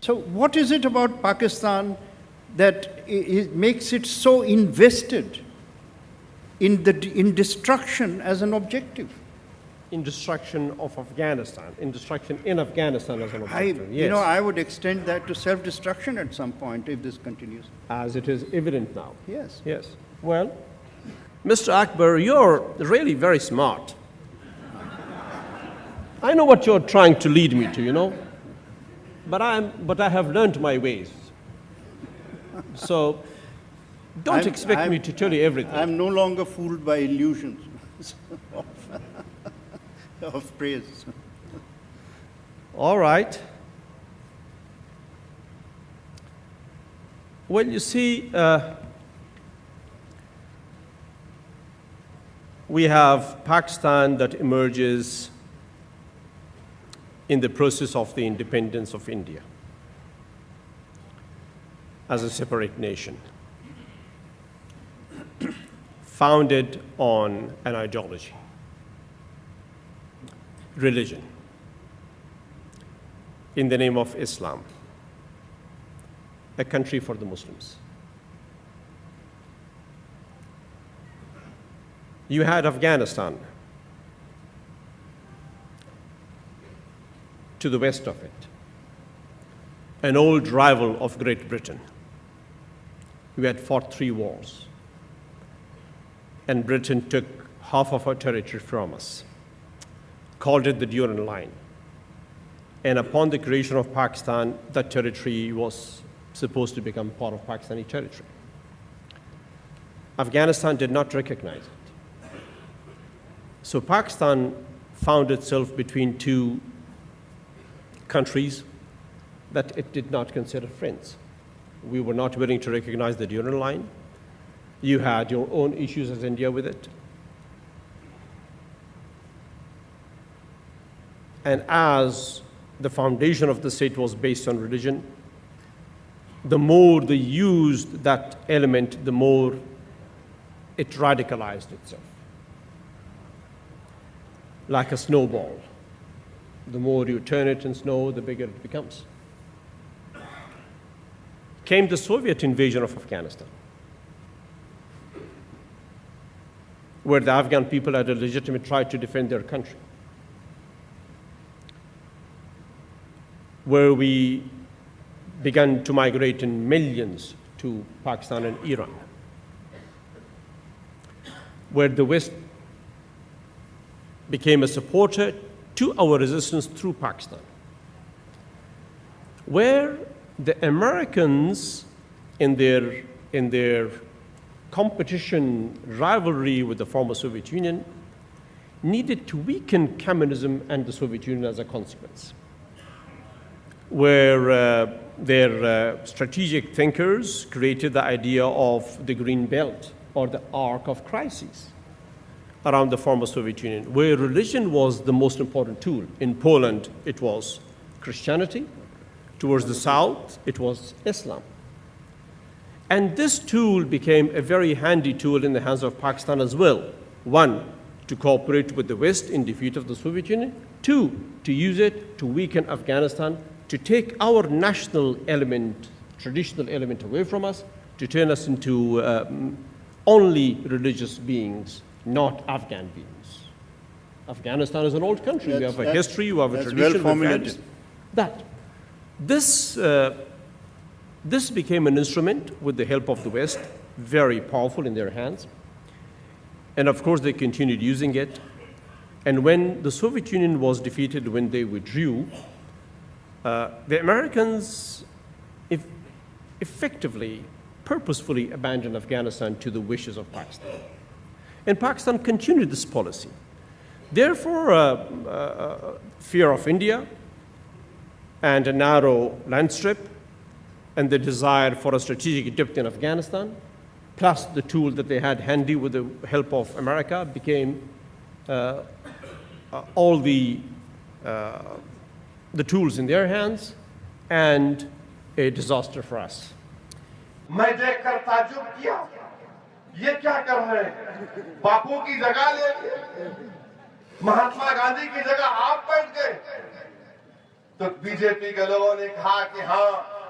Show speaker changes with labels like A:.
A: So what is it about Pakistan that makes it so invested in destruction as an objective?
B: In destruction of Afghanistan, in destruction in Afghanistan as an objective, yes.
A: You know, I would extend that to self-destruction at some point if this continues.
B: As it is evident now.
A: Yes.
B: Yes. Well, Mr. Akbar, you're really very smart. I know what you're trying to lead me to, you know, but I have learned my ways. So don't expect me to tell you everything.
A: I'm no longer fooled by illusions of praise.
B: All right. Well, you see, we have Pakistan that emerges in the process of the independence of India as a separate nation, founded on an ideology, religion, in the name of Islam, a country for the Muslims. You had Afghanistan to the west of it, an old rival of Great Britain. We had fought 3 wars, and Britain took half of our territory from us, called it the Durand Line. And upon the creation of Pakistan, that territory was supposed to become part of Pakistani territory. Afghanistan did not recognize it. So Pakistan found itself between 2 countries that it did not consider friends. We were not willing to recognize the Durand Line. You had your own issues as India with it. And as the foundation of the state was based on religion, the more they used that element, the more it radicalized itself. Like a snowball. The more you turn it in snow, the bigger it becomes. Came the Soviet invasion of Afghanistan, where the Afghan people had a legitimate right to defend their country, where we began to migrate in millions to Pakistan and Iran, where the West became a supporter to our resistance through Pakistan, where the Americans, in their competition, rivalry with the former Soviet Union, needed to weaken communism and the Soviet Union as a consequence, where their strategic thinkers created the idea of the Green Belt, or the arc of crises around the former Soviet Union, where religion was the most important tool. In Poland, it was Christianity. Towards the south, it was Islam. And this tool became a very handy tool in the hands of Pakistan as well. 1, to cooperate with the West in defeat of the Soviet Union. 2, to use it to weaken Afghanistan, to take our national element, traditional element away from us, to turn us into only religious beings, not Afghan beings. Afghanistan is an old country. We have a history, we have a tradition.
A: Well formulated.
B: This became an instrument with the help of the West, very powerful in their hands. And of course, they continued using it. And when the Soviet Union was defeated, when they withdrew, the Americans effectively, purposefully abandoned Afghanistan to the wishes of Pakistan. And Pakistan continued this policy. Therefore, fear of India and a narrow land strip and the desire for a strategic depth in Afghanistan, plus the tool that they had handy with the help of America, became all the tools in their hands and a disaster for us.
C: मैं देखकर ताज्जुब किया, ये क्या कर रहे हैं? बापू की जगह ले लिए, महात्मा गांधी की जगह आप बैठ गए। तो बीजेपी के लोगों ने कहा कि हाँ